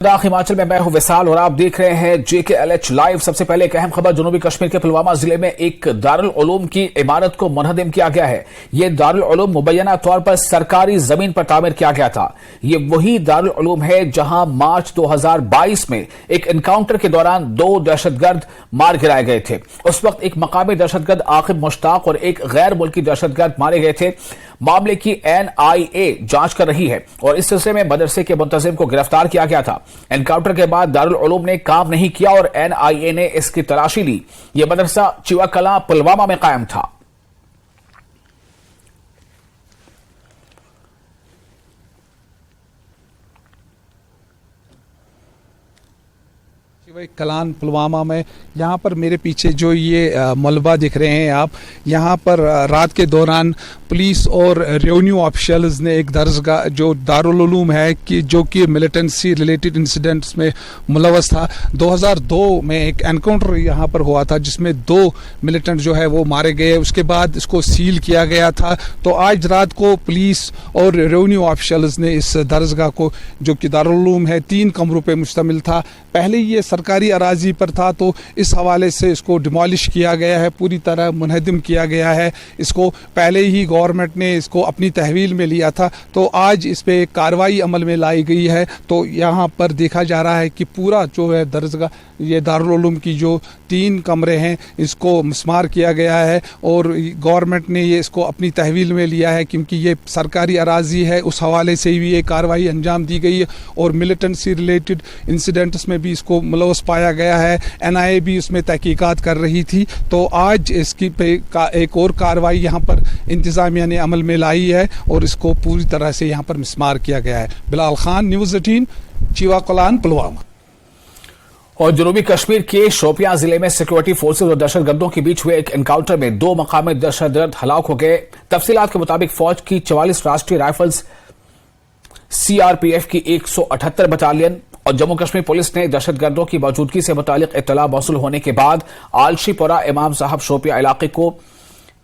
हिमाचल में मैं हूं विशाल और आप देख रहे हैं JKLH लाइव। सबसे पहले एक अहम खबर, जनूबी कश्मीर के पुलवामा जिले में एक दारुल उलूम की इमारत को मुनहदिम किया गया है। यह दारुल उलूम मुबैना तौर पर सरकारी जमीन पर तामीर किया गया था। यह वही दारुल उलूम है जहां मार्च 2022 में एक एनकाउंटर के दौरान 2 दहशतगर्द मार गिराए गए थे। उस वक्त एक मकामी दहशतगर्द आकिब मुश्ताक और एक गैर मुल्की दहशतगर्द मारे गए थे। मामले की NIA जांच कर रही है और इस सिलसिले में मदरसे के मुंतजिम को गिरफ्तार किया गया था। एनकाउंटर के बाद दारुल उलूम ने काम नहीं किया और NIA ने इसकी तलाशी ली। यह मदरसा चिवाकलां पुलवामा में कायम था। कलान पुलवामा में यहाँ पर मेरे पीछे जो ये मलबा दिख रहे हैं आप, यहाँ पर रात के दौरान पुलिस और रेवेन्यू ऑफिशियल्स ने एक दरसगाह जो दारुल उलूम है कि जो कि मिलिटेंसी रिलेटेड इंसिडेंट्स में मुलव्वस था। 2002 में एक एनकाउंटर यहाँ पर हुआ था जिसमें 2 मिलिटेंट जो है वो मारे गए। उसके बाद इसको सील किया गया था। तो आज रात को पुलिस और रेवेन्यू ऑफिशियल्स ने इस दरसगाह को, जो कि दारुल उलूम है, 3 कमरों पर मुश्तमिल था। पहले ये सरकारी अराजी पर था तो इस हवाले से इसको डिमोलिश किया गया है, पूरी तरह मुनहदिम किया गया है। इसको पहले ही गवर्नमेंट ने इसको अपनी तहवील में लिया था, तो आज इस पे कार्रवाई अमल में लाई गई है। तो यहाँ पर देखा जा रहा है कि पूरा जो है दरसगाह, ये दारुल उलूम की जो 3 कमरे हैं, इसको मस्मार किया गया है और गवर्नमेंट ने ये इसको अपनी तहवील में लिया है क्योंकि ये सरकारी अराजी है। उस हवाले से भी ये कार्रवाई अंजाम दी गई है और मिलिटेंसी रिलेटेड इंसिडेंट्स में भी इसको मुलव्वस पाया गया है। NIA भी उसमें तहकीकात कर रही थी। तो आज इसकी पे एक और कार्रवाई यहाँ पर इंतजामिया ने अमल में लाई है और इसको पूरी तरह से यहाँ पर मिस्मार किया गया है। बिलाल खान, न्यूज़ 18, चिवाकलां पुलवामा। और जनूबी कश्मीर के शोपियां जिले में सिक्योरिटी फोर्सेज और दहशतगर्दों के बीच हुए एक एनकाउंटर में 2 मकामी दहशतगर्द हलाक हो गए। तफसीलात के मुताबिक फौज की 44 राष्ट्रीय राइफल्स, CRPF की 178 बटालियन और जम्मू कश्मीर पुलिस ने दहशतगर्दों की मौजूदगी से मुतालिक इत्तला मौसूल होने के बाद आलशीपुरा इमाम साहब शोपिया इलाके को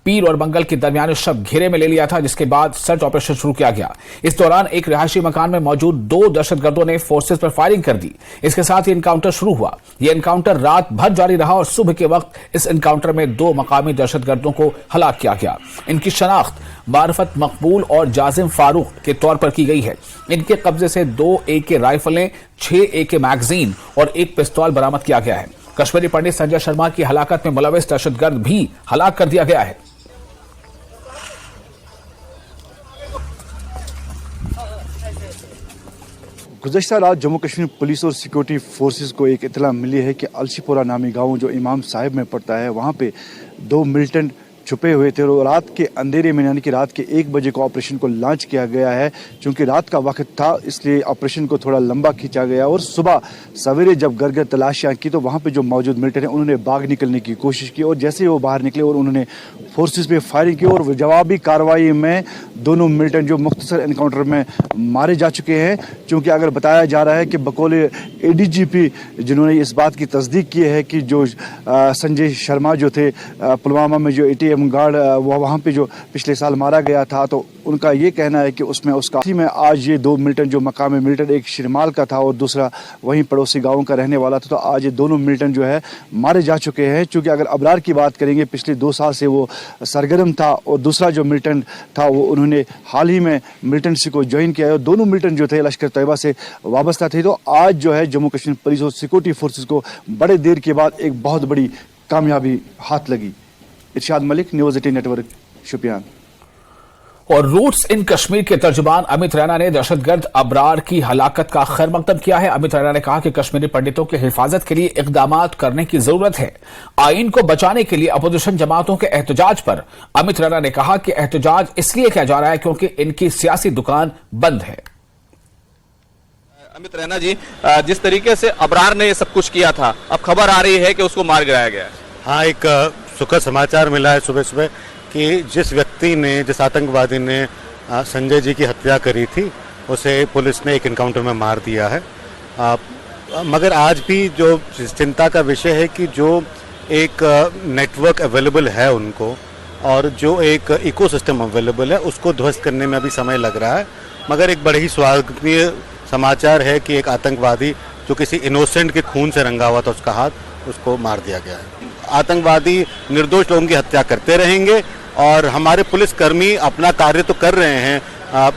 पीर और मंगल के दरमियान शब घेरे में ले लिया था, जिसके बाद सर्च ऑपरेशन शुरू किया गया। इस दौरान एक रिहायशी मकान में मौजूद 2 दहशतगर्दों ने फोर्सेज पर फायरिंग कर दी। इसके साथ ही एनकाउंटर शुरू हुआ। यह एनकाउंटर रात भर जारी रहा और सुबह के वक्त इस एनकाउंटर में 2 मकामी दहशतगर्दों को हलाक किया गया। इनकी शनाख्त मारफत मकबूल और जाजिम फारूक के तौर पर की गई है। इनके कब्जे से 2 AK राइफलें, 6 AK मैगजीन और 1 पिस्तौल बरामद किया गया है। कश्मीरी पंडित संजय शर्मा की हलाकत में मुलव्वस दहशतगर्द भी हलाक कर दिया गया है। गुज़श्ता रात जम्मू कश्मीर पुलिस और सिक्योरिटी फोर्सेस को एक इत्तला मिली है कि आलशीपुरा नामी गांव जो इमाम साहिब में पड़ता है, वहां पे 2 मिलिटेंट छुपे हुए थे और रात के अंधेरे में, यानी कि रात के 1 बजे को ऑपरेशन को लॉन्च किया गया है। चूँकि रात का वक्त था इसलिए ऑपरेशन को थोड़ा लंबा खींचा गया और सुबह सवेरे जब घर घर तलाशियाँ की तो वहाँ पे जो मौजूद मिलिटेंट हैं उन्होंने भाग निकलने की कोशिश की और जैसे ही वो बाहर निकले और उन्होंने फोर्सेस पे फायरिंग की और जवाबी कार्रवाई में दोनों मिलिटेंट जो मुख्तसर एनकाउंटर में मारे जा चुके हैं। चूँकि अगर बताया जा रहा है कि बकौल ADGP जिन्होंने इस बात की तस्दीक की है कि जो संजय शर्मा जो थे पुलवामा में जो ATM गार्ड वहाँ पे जो पिछले साल मारा गया था, तो उनका ये कहना है कि उसमें उसका में आज ये 2 मिलिटेंट जो मकामी मिलिटेंट, एक शिरमाल का था और दूसरा वहीं पड़ोसी गाँव का रहने वाला था, तो आज ये दोनों मिलिटेंट जो है मारे जा चुके हैं। चूँकि अगर अबरार की बात करेंगे, पिछले 2 साल से वो सरगर्म था और दूसरा जो मिलिटेंट था वो उन्होंने हाल ही में मिलिटेंसी को ज्वाइन किया है और दोनों मिलिटेंट जो थे लश्कर तैयबा से वाबस्ता थे। तो आज जो है जम्मू कश्मीर पुलिस और सिक्योरिटी फोर्सेस को बड़े देर के बाद एक बहुत बड़ी कामयाबी हाथ लगी। इरशाद मलिक, न्यूज़ 18 नेटवर्क, शोपियां। और रूट्स इन कश्मीर के तर्जुमान अमित रैना ने दहशतगर्द अबरार की हलाकत का खैर मकदम किया है। अमित रैना ने कहा कि कश्मीरी पंडितों की हिफाजत के लिए इकदाम करने की जरूरत है। आइन को बचाने के लिए अपोजिशन जमातों के एहतजाज पर अमित रैना ने कहा कि एहतजाज इसलिए किया जा रहा है क्योंकि इनकी सियासी दुकान बंद है। अमित रैना जी, जिस तरीके से अबरार ने सब कुछ किया था, अब खबर आ रही है कि उसको मार गिराया गया है। हाँ, एक सुखद समाचार मिला है सुबह सुबह कि जिस आतंकवादी ने संजय जी की हत्या करी थी उसे पुलिस ने एक एनकाउंटर में मार दिया है। मगर आज भी जो चिंता का विषय है कि जो एक नेटवर्क अवेलेबल है उनको और जो एक इकोसिस्टम अवेलेबल है उसको ध्वस्त करने में अभी समय लग रहा है। मगर एक बड़े ही स्वागतनीय समाचार है कि एक आतंकवादी जो किसी इनोसेंट के खून से रंगा हुआ था उसका हाथ, उसको मार दिया गया है। आतंकवादी निर्दोष लोगों की हत्या करते रहेंगे और हमारे पुलिसकर्मी अपना कार्य तो कर रहे हैं,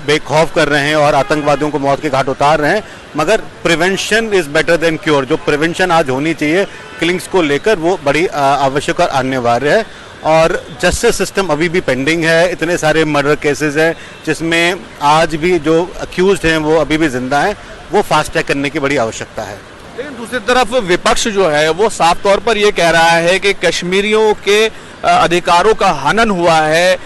बेखौफ कर रहे हैं और आतंकवादियों को मौत के घाट उतार रहे हैं, मगर prevention is better than cure. जो प्रिवेंशन आज होनी चाहिए किलिंग्स को लेकर, वो बड़ी आवश्यक और अनिवार्य है। और जस्टिस सिस्टम अभी भी पेंडिंग है। इतने सारे मर्डर केसेस हैं जिसमें आज भी जो अक्यूज्ड हैं वो अभी भी जिंदा हैं, वो फास्ट ट्रैक करने की बड़ी आवश्यकता है। लेकिन दूसरी तरफ विपक्ष जो है वो साफ तौर पर ये कह रहा है कि कश्मीरियों के अधिकारों का हनन हुआ है।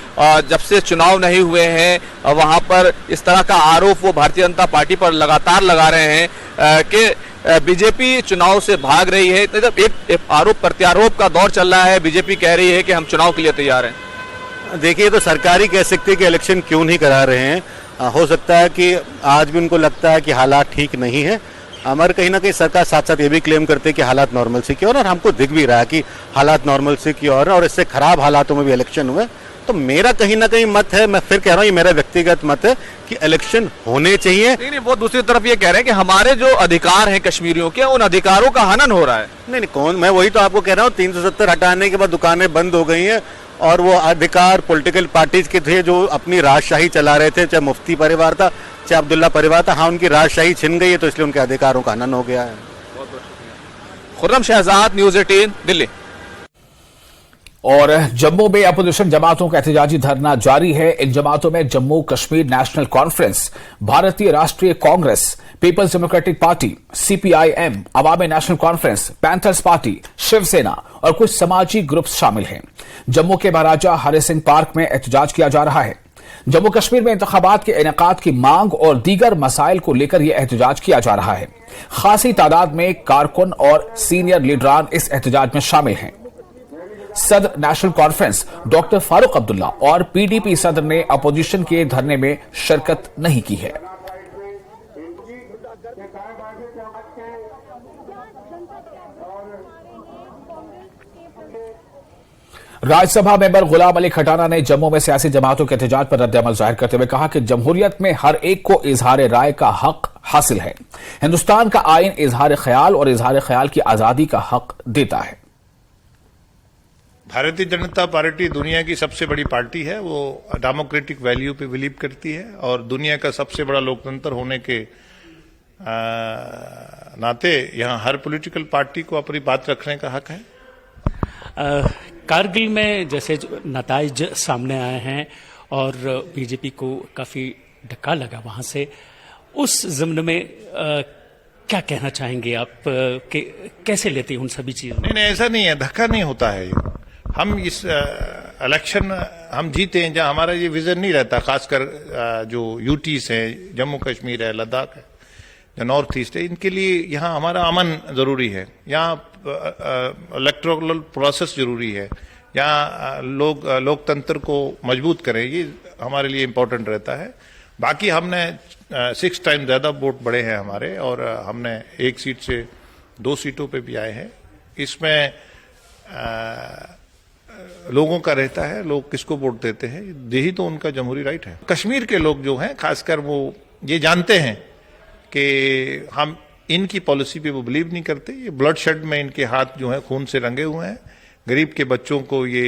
जब से चुनाव नहीं हुए हैं वहां पर इस तरह का आरोप वो भारतीय जनता पार्टी पर लगातार लगा रहे हैं कि बीजेपी चुनाव से भाग रही है। मतलब एक आरोप प्रत्यारोप का दौर चल रहा है। बीजेपी कह रही है कि हम चुनाव के लिए तैयार हैं। देखिए, तो सरकार ही कह सकती है कि इलेक्शन क्यों नहीं करा रहे हैं। हो सकता है कि आज भी उनको लगता है कि हालात ठीक नहीं है, हमारे कहीं ना कहीं सरकार साथ साथ ये भी क्लेम करते हैं कि हालात नॉर्मल से की ओर, और हमको दिख भी रहा है कि हालात नॉर्मल से की ओर, और इससे खराब हालातों में भी इलेक्शन हुए। तो मेरा कहीं ना कहीं मत है, मैं फिर कह रहा हूँ, ये मेरा व्यक्तिगत मत है कि इलेक्शन होने चाहिए। नहीं, वो दूसरी तरफ ये कह रहे हैं कि हमारे जो अधिकार हैं कश्मीरियों के, उन अधिकारों का हनन हो रहा है। नहीं, कौन, मैं वही तो आपको कह रहा हूँ, 370 हटाने के बाद दुकानें बंद हो गई हैं और वो अधिकार पॉलिटिकल पार्टीज के थे जो अपनी राजशाही चला रहे थे, चाहे मुफ्ती परिवार था चाहे अब्दुल्ला परिवार था। हाँ, उनकी राजशाही छिन गई है तो इसलिए उनके अधिकारों का हनन हो गया है। खुर्रम शहजाद, न्यूज़ 18, दिल्ली। और जम्मू में अपोजिशन जमातों का एहतजाजी धरना जारी है। इन जमातों में Jammu Kashmir national Conference, Bharatiya Rashtriya Congress, People's Democratic Party, CPIM, Awami National Conference, Panthers Party, Shiv Sena और कुछ समाजी ग्रुप शामिल हैं। जम्मू के महाराजा हरि सिंह पार्क में एहतजाज किया जा रहा है। जम्मू कश्मीर में इंतखाबात के इनेकाद की मांग और दीगर मसाइल को लेकर यह एहतजाज किया जा रहा है। खासी तादाद में कारकुन और सीनियर लीडरान इस एहतजाज में शामिल हैं। सदर national conference doctor Farooq Abdullah और पीडीपी सदर ने अपोजिशन के धरने में शिरकत नहीं की है। राज्यसभा मेंबर गुलाम अली खटाना ने जम्मू में सियासी जमातों के एहतजाज पर रद्द-ए-अमल जाहिर करते हुए कहा कि जमहूरियत में हर एक को इजहार राय का हक हासिल है। हिंदुस्तान का आईन इजहार ख्याल और इजहार ख्याल की आजादी का हक देता है। भारतीय जनता पार्टी दुनिया की सबसे बड़ी पार्टी है। वो डेमोक्रेटिक वैल्यू पे बिलीव करती है और दुनिया का सबसे बड़ा लोकतंत्र होने के नाते यहाँ हर पॉलिटिकल पार्टी को अपनी बात रखने का हक है। कारगिल में जैसे नताइज सामने आए हैं और बीजेपी को काफी धक्का लगा वहां से, उस ज़िम्न में क्या कहना चाहेंगे आप कि कैसे लेते हैं उन सभी चीजों? नहीं, ऐसा नहीं है, धक्का नहीं होता है। हम इस इलेक्शन हम जीते हैं जहां हमारा ये विजन नहीं रहता, खासकर जो यूटीज हैं, जम्मू कश्मीर है, लद्दाख है, जो नॉर्थ ईस्ट है, इनके लिए यहाँ हमारा अमन जरूरी है। यहाँ इलेक्टोरल प्रोसेस जरूरी है। यहाँ लोकतंत्र को मजबूत करें, ये हमारे लिए इम्पोर्टेंट रहता है। बाकी हमने 6 टाइम ज्यादा वोट बढ़े हैं हमारे, और हमने 1 सीट से 2 सीटों पे भी आए हैं। इसमें लोगों का रहता है, लोग किसको वोट देते हैं, यही तो उनका जमहूरी राइट है। कश्मीर के लोग जो हैं खासकर वो ये जानते हैं कि हम इनकी पॉलिसी पे वो बिलीव नहीं करते। ये ब्लड शेड में इनके हाथ जो है खून से रंगे हुए हैं। गरीब के बच्चों को ये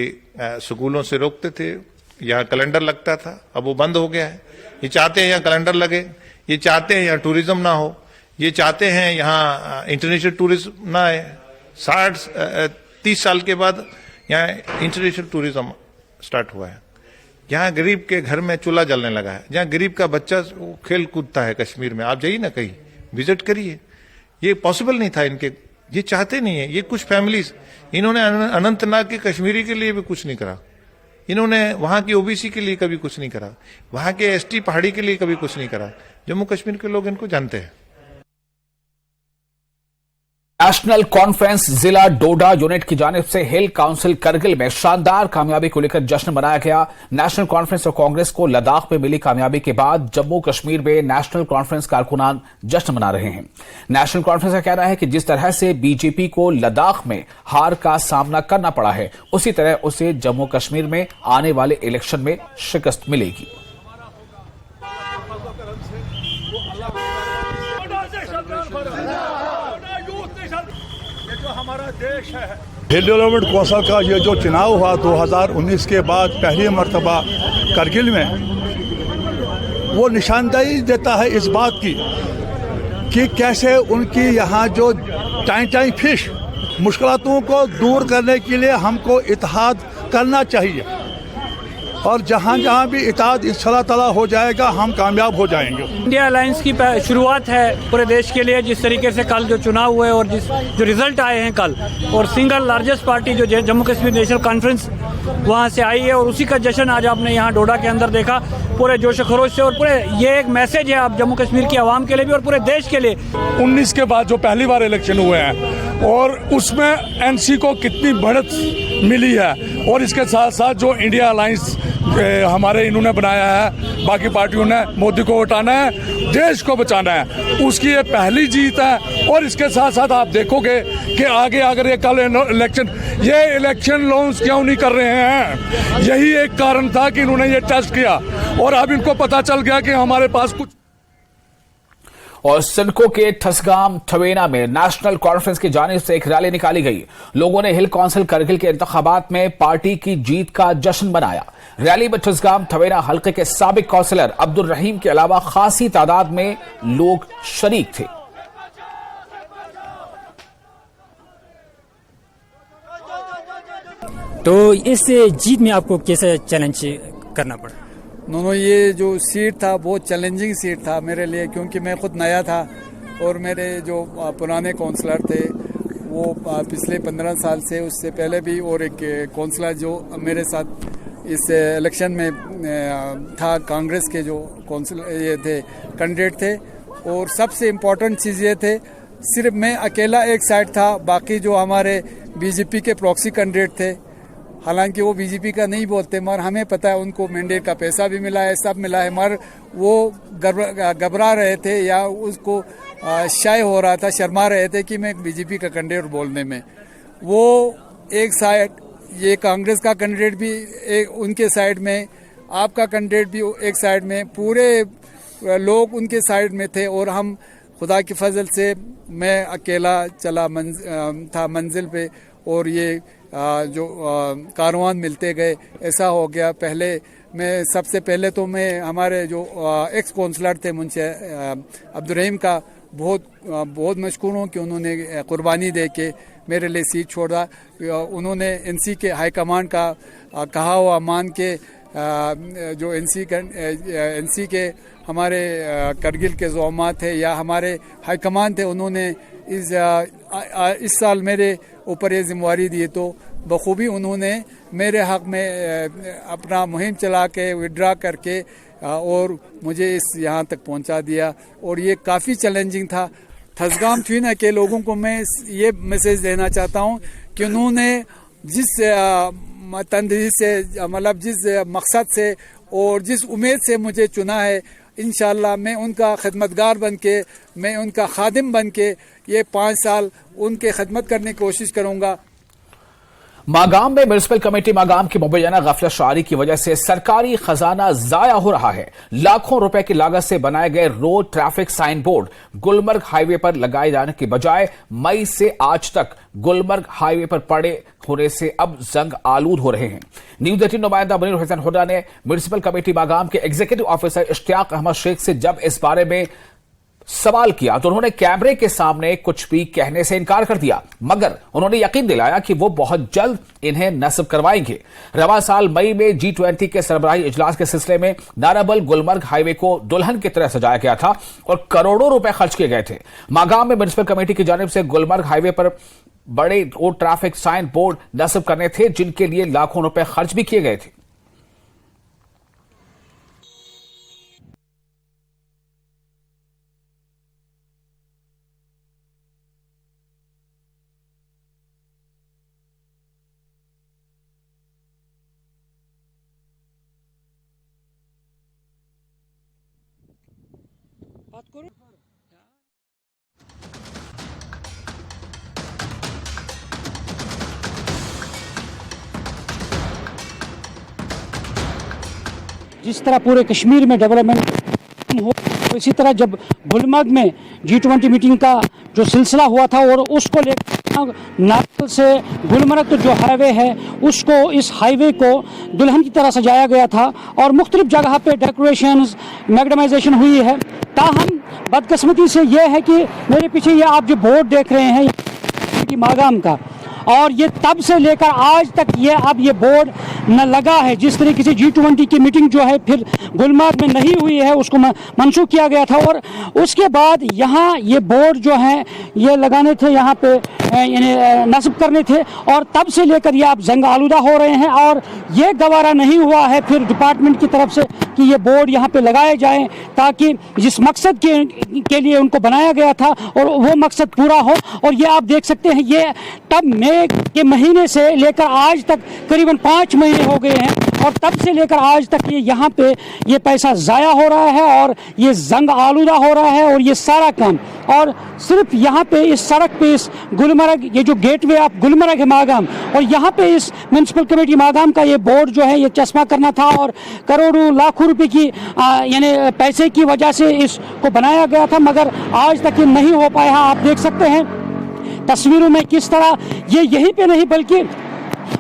स्कूलों से रोकते थे, यहाँ कैलेंडर लगता था, अब वो बंद हो गया है। ये चाहते हैं यहाँ कैलेंडर लगे, ये चाहते हैं यहाँ टूरिज्म ना हो, ये चाहते हैं यहाँ इंटरनेशनल टूरिज्म ना आए। 30 साल के बाद यहाँ इंटरनेशनल टूरिज्म स्टार्ट हुआ है। यहाँ गरीब के घर में चूल्हा जलने लगा है। जहाँ गरीब का बच्चा खेल कूदता है कश्मीर में, आप जाइए ना, कहीं विजिट करिए। ये पॉसिबल नहीं था इनके, ये चाहते नहीं है। ये कुछ फैमिलीज, इन्होंने अनंतनाग के कश्मीरी के लिए भी कुछ नहीं करा, इन्होंने वहां की ओबीसी के लिए कभी कुछ नहीं करा, वहां के एसटी पहाड़ी के लिए कभी कुछ नहीं करा। जम्मू कश्मीर के लोग इनको जानते हैं। नेशनल कॉन्फ्रेंस जिला डोडा यूनिट की जानिब से हिल काउंसिल करगिल में शानदार कामयाबी को लेकर जश्न मनाया गया। नेशनल कॉन्फ्रेंस और कांग्रेस को लद्दाख में मिली कामयाबी के बाद जम्मू कश्मीर में नेशनल कॉन्फ्रेंस कारकुनान जश्न मना रहे हैं। नेशनल कॉन्फ्रेंस का कहना है कि जिस तरह से बीजेपी को लद्दाख में हार का सामना करना पड़ा है, उसी तरह उसे जम्मू कश्मीर में आने वाले इलेक्शन में शिकस्त मिलेगी। हिल डेवलपमेंट कौंसिल का ये जो चुनाव हुआ 2019 के बाद पहली मरतबा करगिल में, वो निशानदेही देता है इस बात की कि कैसे उनकी यहाँ जो टाई फिश मुश्किलों को दूर करने के लिए हमको इत्तेहाद करना चाहिए, और जहाँ जहाँ भी इत्तेहाद इंशाअल्लाह ताला हो जाएगा हम कामयाब हो जाएंगे। इंडिया अलायंस की शुरुआत है पूरे देश के लिए। जिस तरीके से कल जो चुनाव हुए और जो रिजल्ट आए हैं कल, और सिंगल लार्जेस्ट पार्टी जो जम्मू कश्मीर नेशनल कॉन्फ्रेंस वहाँ से आई है, और उसी का जश्न आज आपने यहाँ डोडा के अंदर देखा पूरे जोश खरोश से। और पूरे ये एक मैसेज है आप जम्मू कश्मीर की आवाम के लिए भी और पूरे देश के लिए। 19 के बाद जो पहली बार इलेक्शन हुए हैं और उसमें एनसी को कितनी बढ़त मिली है, और इसके साथ साथ जो इंडिया अलायंस हमारे इन्होंने बनाया है, बाकी पार्टियों ने, मोदी को हटाना है, देश को बचाना है, उसकी ये पहली जीत है। और इसके साथ साथ आप देखोगे कि आगे अगर ये कल इलेक्शन लॉन्च क्यों नहीं कर रहे हैं, यही एक कारण था कि इन्होंने ये टेस्ट किया, और अब इनको पता चल गया कि हमारे पास कुछ। और सिडको के ठसगाम ठवेना में नेशनल कॉन्फ्रेंस की जानिब से एक रैली निकाली गई। लोगों ने हिल काउंसिल करगिल के इंतखाबात में पार्टी की जीत का जश्न मनाया। रैली में ठसगाम ठवेना हल्के के साबिक काउंसिलर अब्दुल रहीम के अलावा खासी तादाद में लोग शरीक थे। तो इस जीत में आपको कैसे चैलेंज करना पड़ा? दोनों ये जो सीट था बहुत चैलेंजिंग सीट था मेरे लिए, क्योंकि मैं खुद नया था और मेरे जो पुराने काउंसलर थे वो पिछले 15 साल से, उससे पहले भी, और एक काउंसलर जो मेरे साथ इस इलेक्शन में था, कांग्रेस के जो काउंसलर ये थे, कैंडिडेट थे। और सबसे इम्पोर्टेंट चीज़ ये थे, सिर्फ मैं अकेला एक साइड था, बाकी जो हमारे बीजेपी के प्रॉक्सी कैंडिडेट थे, हालांकि वो बीजेपी का नहीं बोलते, मगर हमें पता है उनको मैंडेट का पैसा भी मिला है, सब मिला है, मगर वो घबरा रहे थे या उसको शाय हो रहा था, शर्मा रहे थे कि मैं बीजेपी का कैंडिडेट बोलने में। वो एक साइड, ये कांग्रेस का कैंडिडेट भी एक उनके साइड में, आपका कैंडिडेट भी एक साइड में, पूरे लोग उनके साइड में थे, और हम खुदा की फजल से मैं अकेला चला था मंजिल पे, और ये जो कारवान मिलते गए, ऐसा हो गया। पहले मैं सबसे पहले तो मैं हमारे जो एक्स काउंसलर थे मुंशी अब्दुल रहीम का बहुत मशकूर हूँ कि उन्होंने कुर्बानी दे के मेरे लिए सीट छोड़ा। उन्होंने एनसी के हाई कमांड का कहा हुआ मान के, जो एनसी के हमारे करगिल के ज़ोमात थे या हमारे हाई कमान थे, उन्होंने इस साल मेरे ऊपर ये जिम्मेवारी दी, तो बखूबी उन्होंने मेरे हक में अपना मुहिम चला के विड्रा करके और मुझे इस यहाँ तक पहुँचा दिया। और ये काफ़ी चैलेंजिंग था। ठसगाम ठवेना के लोगों को मैं ये मैसेज देना चाहता हूँ कि उन्होंने जिस तंदरी से, मतलब जिस मकसद से और जिस उम्मीद से मुझे चुना है, इंशाअल्लाह मैं उनका खिदमतगार बन के, मैं उनका खादिम बन के ये 5 साल उनके खिदमत करने की कोशिश करूँगा। मागाम में म्युनिसिपल कमेटी मागाम की मुबैना गफलत शारी की वजह से सरकारी खजाना जाया हो रहा है। लाखों रुपए की लागत से बनाए गए road traffic sign board Gulmarg highway पर लगाए जाने की बजाय मई से आज तक गुलमर्ग हाईवे पर पड़े होने से अब जंग आलूद हो रहे हैं। न्यूज 18 नुमाइंदा मुनीर हुसैन हुड्डा ने म्युनिसिपल कमेटी मागाम के एग्जीक्यूटिव ऑफिसर इश्तियाक अहमद शेख से जब इस बारे में सवाल किया तो उन्होंने कैमरे के सामने कुछ भी कहने से इनकार कर दिया, मगर उन्होंने यकीन दिलाया कि वो बहुत जल्द इन्हें नस्ब करवाएंगे। रवा साल मई में G20 के सरबराही इजलास के सिलसिले में नाराबल गुलमर्ग हाईवे को दुल्हन की तरह सजाया गया था और करोड़ों रुपए खर्च किए गए थे। मागाम में म्युनिसिपल कमेटी की जानिब से गुलमर्ग हाईवे पर बड़े रोड ट्रैफिक साइन बोर्ड नस्ब करने थे, जिनके लिए लाखों रुपए खर्च भी किए गए थे। जिस तरह पूरे कश्मीर में डेवलपमेंट हो, इसी तरह जब गुलमर्ग में G20 मीटिंग का जो सिलसिला हुआ था और उसको लेकर नागपुर से गुलमर्ग जो हाईवे है उसको, इस हाईवे को दुल्हन की तरह सजाया गया था और मुख्तलिफ जगह पे डेकोरेशंस, मैग्डमाइजेशन हुई है। ताहम बदकिस्मती से ये है कि मेरे पीछे ये आप जो बोर्ड देख रहे हैं मागाम का, और ये तब से लेकर आज तक ये बोर्ड न लगा है। जिस तरीके से G20 की मीटिंग जो है फिर गुलमर्ग में नहीं हुई है, उसको मनसूख किया गया था और उसके बाद यहाँ ये बोर्ड जो है ये लगाने थे, यहाँ पे नस्ब करने थे, और तब से लेकर ये आप जंग आलूदा हो रहे हैं। और ये गवारा नहीं हुआ है फिर डिपार्टमेंट की तरफ से कि ये बोर्ड यहाँ पे लगाए जाएं, ताकि जिस मकसद के लिए उनको बनाया गया था और वो मकसद पूरा हो। और ये आप देख सकते हैं, ये तब मई के महीने से लेकर आज तक करीबन 5 महीने हो गए हैं, और तब से लेकर आज तक ये यहाँ पे ये पैसा ज़ाया हो रहा है और ये जंग आलूदा हो रहा है। और ये सारा काम, और सिर्फ यहाँ पे इस सड़क पे, इस गुलमर्ग, ये जो गेटवे आप गुलमर्ग है मागाम, और यहाँ पे इस म्यूनसिपल कमेटी मागाम का ये बोर्ड जो है ये चश्मा करना था और करोड़ों लाखों रुपए की यानी पैसे की वजह से इसको बनाया गया था, मगर आज तक ये नहीं हो पाया। आप देख सकते हैं तस्वीरों में किस तरह ये यहीं पे नहीं बल्कि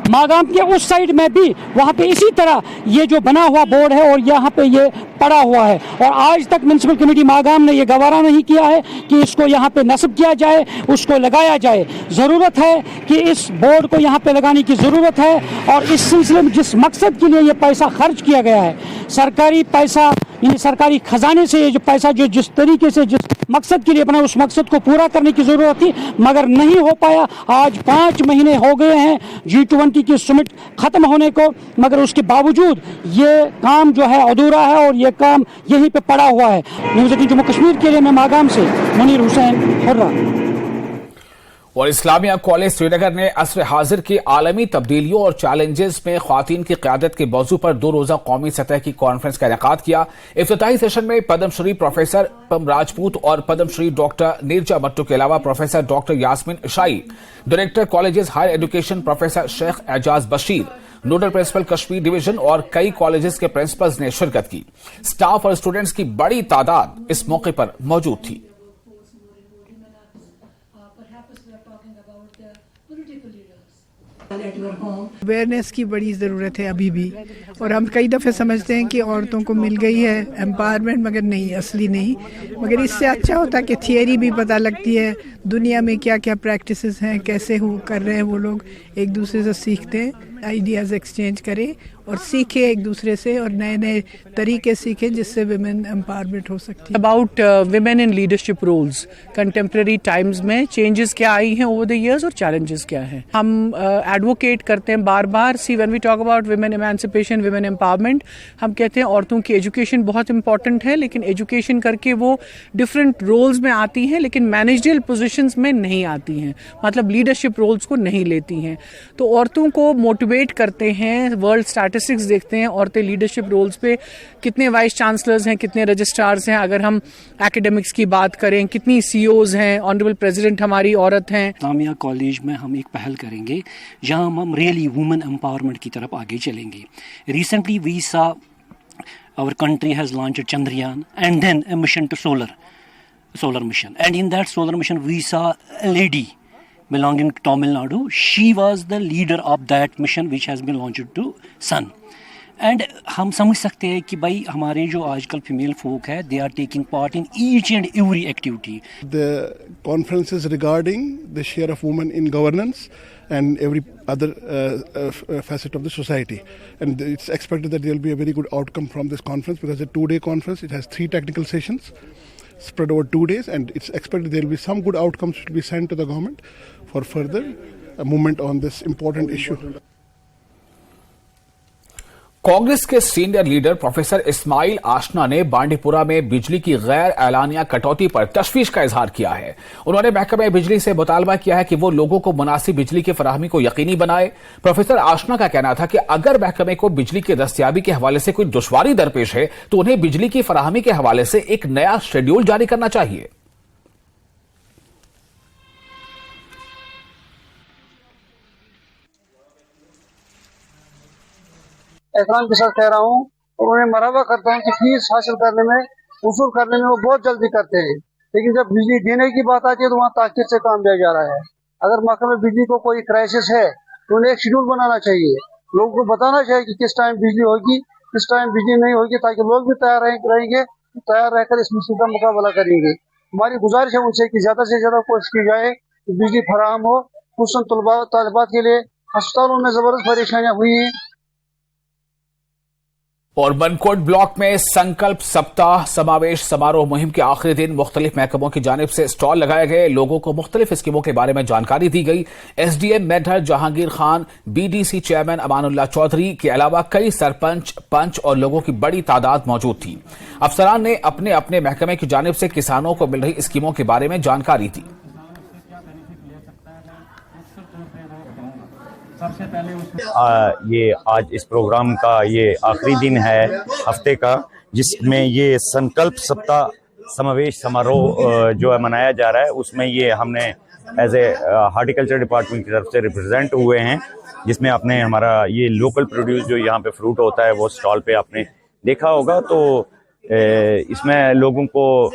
मागाम के उस साइड में भी वहाँ पे इसी तरह ये जो बना हुआ बोर्ड है और यहाँ पे ये पड़ा हुआ है। और आज तक म्यूनसिपल कमेटी मागाम ने ये गवारा नहीं किया है कि इसको यहाँ पे नस्ब किया जाए, उसको लगाया जाए। ज़रूरत है कि इस बोर्ड को यहाँ पे लगाने की ज़रूरत है, और इस सिलसिले में जिस मकसद के लिए ये पैसा खर्च किया गया है, सरकारी पैसा, यानी सरकारी खजाने से ये जो पैसा जो जिस तरीके से जिस मकसद के लिए बना, उस मकसद को पूरा करने की ज़रूरत थी, मगर नहीं हो पाया। आज 5 महीने हो गए हैं G20 की समिट ख़त्म होने को, मगर उसके बावजूद ये काम जो है अधूरा है और ये काम यहीं पे पड़ा हुआ है। न्यूज़ 18 जम्मू कश्मीर के लिए मैं मागाम से मुनीर हुसैन हुर्रा। और इस्लामिया कॉलेज श्रीनगर ने असर हाजिर की आलमी तब्दीलियों और चैलेंजेस में ख्वातीन की क़यादत के मौजू पर 2 रोज़ा कौमी सतह की कॉन्फ्रेंस का इनेकाद किया। इफ्तिताही सेशन में पद्मश्री प्रोफेसर पम राजपूत और पद्मश्री डॉक्टर नीरजा मट्टू के अलावा professor doctor Yasmeen Ishai, director colleges higher education professor Sheikh Ejaz Bashir, nodal principal Kashmir division और कई कॉलेजेस के प्रिंसिपल्स ने शिरकत की। स्टाफ और स्टूडेंट्स की बड़ी तादाद इस मौके पर मौजूद थी। अवेयरनेस की बड़ी ज़रूरत है अभी भी, और हम कई दफ़े समझते हैं कि औरतों को मिल गई है एम्पावरमेंट, मगर नहीं, असली नहीं। मगर इससे अच्छा होता है कि थियरी भी पता लगती है, दुनिया में क्या क्या प्रैक्टिसेस हैं, कैसे कर रहे हैं वो लोग, एक दूसरे से सीखते हैं, आइडियाज़ एक्सचेंज करें और सीखें एक दूसरे से, और नए नए तरीके सीखें जिससे विमेन एम्पावरमेंट हो सकती है। About women in leadership roles, contemporary times में चेंजेस क्या आई हैं ओवर द इयर्स और चैलेंजेस क्या हैं। हम एडवोकेट करते हैं बार बार, see when we talk about women emancipation, women empowerment, हम कहते हैं औरतों की एजुकेशन बहुत इंपॉर्टेंट है, लेकिन एजुकेशन करके वो डिफरेंट रोल्स में आती हैं, लेकिन मैनेजरियल पोजीशंस में नहीं आती हैं, मतलब लीडरशिप रोल्स को नहीं लेती हैं। तो औरतों को मोटिवेट करते हैं, वर्ल्ड स्टैटिस्टिक्स देखते हैं औरतें लीडरशिप रोल्स पे कितने वाइस चांसलर्स हैं, कितने रजिस्ट्रार्स हैं, अगर हम एकेडमिक्स की बात करें कितनी सीईओज हैं, ऑनरेबल प्रेसिडेंट हमारी औरत हैं। इस्लामिया कॉलेज में हम एक पहल करेंगे जहां हम रियली वुमेन एम्पावरमेंट की तरफ आगे चलेंगे। Recently we saw our country has launched Chandrayaan and then a mission to solar mission, and in that solar mission we saw a lady belonging to Tamil Nadu. She was the leader of that mission which has been launched to sun. And हम समझ सकते हैं कि भाई हमारे जो आजकल female folk है, they are taking part in each and every activity. The conference is regarding the share of women in governance and every other facet of the society, and it's expected that there will be a very good outcome from this conference, because it's a 2-day conference. It has 3 technical sessions spread over 2 days, and it's expected there will be some good outcomes which will be sent to the government for further movement on this important issue. Congress के senior leader professor Ismail आशना ने बांडीपुरा में बिजली की गैर एलानिया कटौती पर तशवीश का इजहार किया है। उन्होंने महकमे बिजली से मुतालबा किया है कि वो लोगों को मुनासिब बिजली की फराहमी को यकीनी बनाए। प्रोफेसर आशना का कहना था कि अगर महकमे को बिजली की दस्तयाबी के हवाले से कोई दुश्वारी दरपेश है तो उन्हें बिजली की फराहमी के हवाले से एक नया शेड्यूल जारी करना चाहिए। एहतराम के साथ कह रहा हूँ, और उन्हें मरहबा करता हूँ कि फीस हासिल करने में, वसूल करने में वो बहुत जल्दी करते हैं, लेकिन जब बिजली देने की बात आती है तो वहाँ ताकीद से काम लिया जा रहा है। अगर महकमे बिजली को कोई क्राइसिस है तो उन्हें एक शेड्यूल बनाना चाहिए, लोगों को बताना चाहिए कि किस टाइम बिजली होगी, किस टाइम बिजली नहीं होगी, ताकि लोग भी तैयार रहेंगे, तैयार रहकर इस मुश्किल का मुकाबला करेंगे। हमारी गुजारिश है उनसे कि ज्यादा से ज्यादा कोशिश की जाए कि बिजली फराहम हो। कुछ तालिबात के लिए अस्पतालों में जबरदस्त परेशानियां हुई हैं। और बनकोट ब्लॉक में संकल्प सप्ताह समावेश समारोह मुहिम के आखिरी दिन मुख्तलिफ महकमों की जानिब से स्टॉल लगाए गए, लोगों को मुख्तलिफ स्कीमों के बारे में जानकारी दी गई। SDM Mendhar Jahangir Khan, BDC chairman Amanullah Chaudhary के अलावा कई सरपंच, पंच और लोगों की बड़ी तादाद मौजूद थी। अफसरान ने अपने अपने महकमे की जानिब से किसानों को मिल रही स्कीमों के बारे में जानकारी दी। ये आज इस प्रोग्राम का ये आखिरी दिन है हफ्ते का, जिसमें ये संकल्प सप्ताह समावेश समारोह जो है मनाया जा रहा है। उसमें ये हमने एज ए हार्टिकल्चर डिपार्टमेंट की तरफ से रिप्रेजेंट हुए हैं, जिसमें आपने हमारा ये लोकल प्रोड्यूस जो यहाँ पे फ्रूट होता है वो स्टॉल पे आपने देखा होगा। तो इसमें लोगों को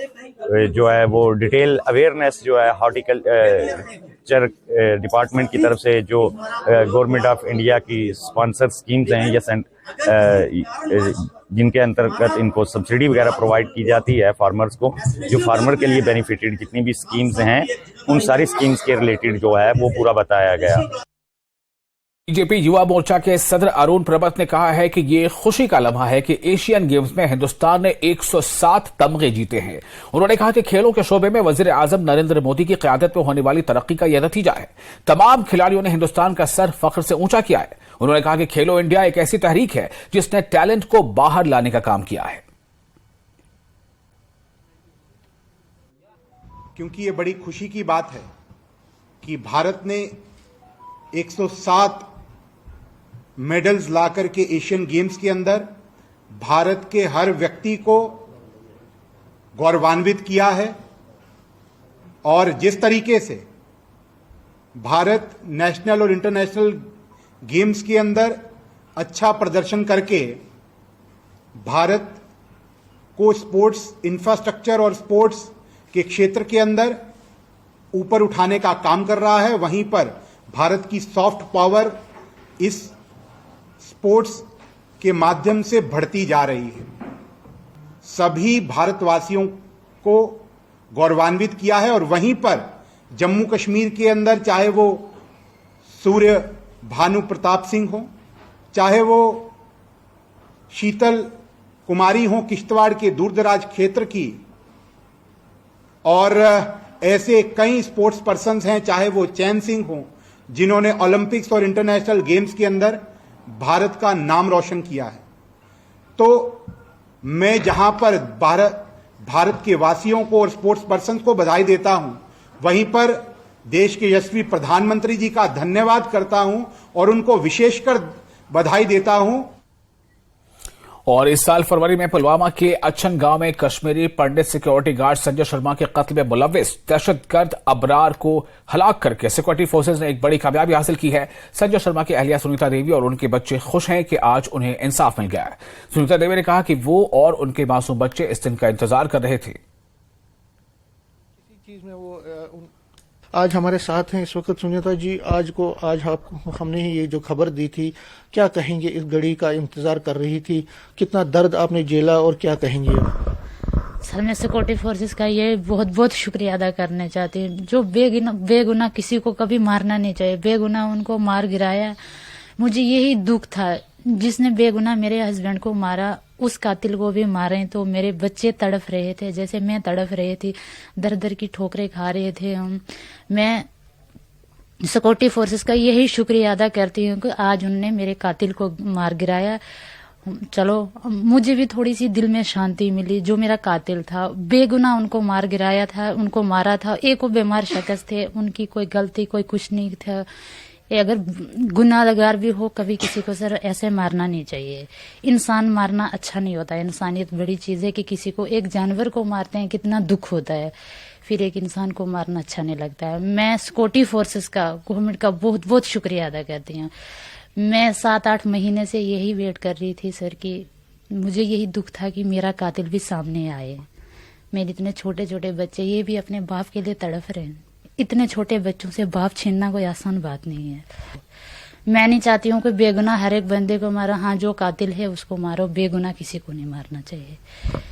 जो है वो डिटेल अवेयरनेस जो है हॉर्टिकल्चर डिपार्टमेंट की तरफ से जो गवर्नमेंट ऑफ इंडिया की स्पॉन्सर स्कीम्स हैं या जिनके अंतर्गत इनको सब्सिडी वगैरह प्रोवाइड की जाती है फार्मर्स को, जो फार्मर के लिए बेनिफिटेड जितनी भी स्कीम्स हैं उन सारी स्कीम्स के रिलेटेड जो है वो पूरा बताया गया। बीजेपी युवा मोर्चा के सदर अरुण प्रबत ने कहा है कि ये खुशी का लम्हा है कि एशियन गेम्स में हिंदुस्तान ने 107 तमगे जीते हैं। उन्होंने कहा कि खेलों के शोबे में वजीर आजम नरेंद्र मोदी की क़यादत में होने वाली तरक्की का यह नतीजा है। तमाम खिलाड़ियों ने हिंदुस्तान का सर फख्र से ऊंचा किया है। उन्होंने कहा कि खेलो इंडिया एक ऐसी तहरीक है जिसने टैलेंट को बाहर लाने का काम किया है। क्योंकि ये बड़ी खुशी की बात है कि भारत ने 107 मेडल्स लाकर के एशियन गेम्स के अंदर भारत के हर व्यक्ति को गौरवान्वित किया है। और जिस तरीके से भारत नेशनल और इंटरनेशनल गेम्स के अंदर अच्छा प्रदर्शन करके भारत को स्पोर्ट्स इंफ्रास्ट्रक्चर और स्पोर्ट्स के क्षेत्र के अंदर ऊपर उठाने का काम कर रहा है, वहीं पर भारत की सॉफ्ट पावर इस स्पोर्ट्स के माध्यम से बढ़ती जा रही है। सभी भारतवासियों को गौरवान्वित किया है। और वहीं पर जम्मू कश्मीर के अंदर चाहे वो सूर्य भानु प्रताप सिंह हो, चाहे वो शीतल कुमारी हो किश्तवाड़ के दूरदराज क्षेत्र की, और ऐसे कई स्पोर्ट्स पर्सन्स हैं, चाहे वो चैन सिंह हो जिन्होंने ओलंपिक्स और इंटरनेशनल गेम्स के अंदर भारत का नाम रोशन किया है। तो मैं जहां पर भारत के वासियों को और स्पोर्ट्स पर्सन्स को बधाई देता हूं, वहीं पर देश के यशस्वी प्रधानमंत्री जी का धन्यवाद करता हूं और उनको विशेषकर बधाई देता हूं। और इस साल फरवरी में पुलवामा के अच्छन गांव में कश्मीरी पंडित सिक्योरिटी गार्ड संजय शर्मा के कत्ल में मुलव्विस दहशतगर्द अबरार को हलाक करके सिक्योरिटी फोर्सेज ने एक बड़ी कामयाबी हासिल की है। संजय शर्मा की अहलिया सुनीता देवी और उनके बच्चे खुश हैं कि आज उन्हें इंसाफ मिल गया है। सुनीता देवी ने कहा कि वो और उनके मासूम बच्चे इस दिन का इंतजार कर रहे थे। आज हमारे साथ हैं इस वक्त सुनीता जी। आज हमने ही ये जो खबर दी थी, क्या कहेंगे? इस घड़ी का इंतजार कर रही थी, कितना दर्द आपने झेला और क्या कहेंगे? सर, मैं सिक्योरिटी फोर्सेस का ये बहुत बहुत शुक्रिया अदा करना चाहती हूँ। जो बेगुनाह किसी को कभी मारना नहीं चाहिए, बेगुनाह उनको मार गिराया। मुझे यही दुख था, जिसने बेगुनाह मेरे हस्बैंड को मारा उस कातिल को भी मारे तो मेरे बच्चे तड़फ रहे थे जैसे मैं तड़फ रही थी, दर दर की ठोकरें खा रहे थे हम। मैं सिक्योरिटी फोर्सेस का यही शुक्रिया अदा करती हूँ कि आज उनने मेरे कातिल को मार गिराया। चलो मुझे भी थोड़ी सी दिल में शांति मिली। जो मेरा कातिल था बेगुनाह उनको मार गिराया था, उनको मारा था। एक वो बीमार शख्स थे, उनकी कोई गलती कोई कुछ नहीं था। अगर गुनाहगार भी हो कभी किसी को सर ऐसे मारना नहीं चाहिए। इंसान मारना अच्छा नहीं होता है। इंसानियत बड़ी चीज है कि किसी को एक जानवर को मारते हैं कितना दुख होता है, फिर एक इंसान को मारना अच्छा नहीं लगता है। मैं सिक्योरिटी फोर्सेस का गवर्नमेंट का बहुत बहुत शुक्रिया अदा करती हूँ। मैं 7-8 महीने से यही वेट कर रही थी सर कि मुझे यही दुख था कि मेरा कातिल भी सामने आए। मेरे इतने छोटे छोटे बच्चे ये भी अपने बाप के लिए तड़फ रहे हैं। इतने छोटे बच्चों से बाप छीनना कोई आसान बात नहीं है। मैं नहीं चाहती हूँ कि बेगुनाह हर एक बंदे को मारो। हाँ, जो कातिल है उसको मारो, बेगुनाह किसी को नहीं मारना चाहिए।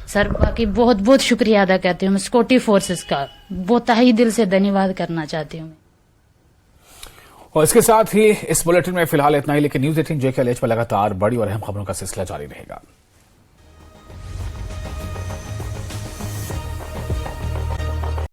सर, बाकी बहुत बहुत शुक्रिया अदा करती हूँ मैं सिक्योरिटी फोर्सेस का, बहुत तहे दिल से धन्यवाद करना चाहती हूँ। और इसके साथ ही इस बुलेटिन में फिलहाल इतना ही, लेकिन न्यूज 18 JK LH पर लगातार बड़ी और अहम खबरों का सिलसिला जारी रहेगा।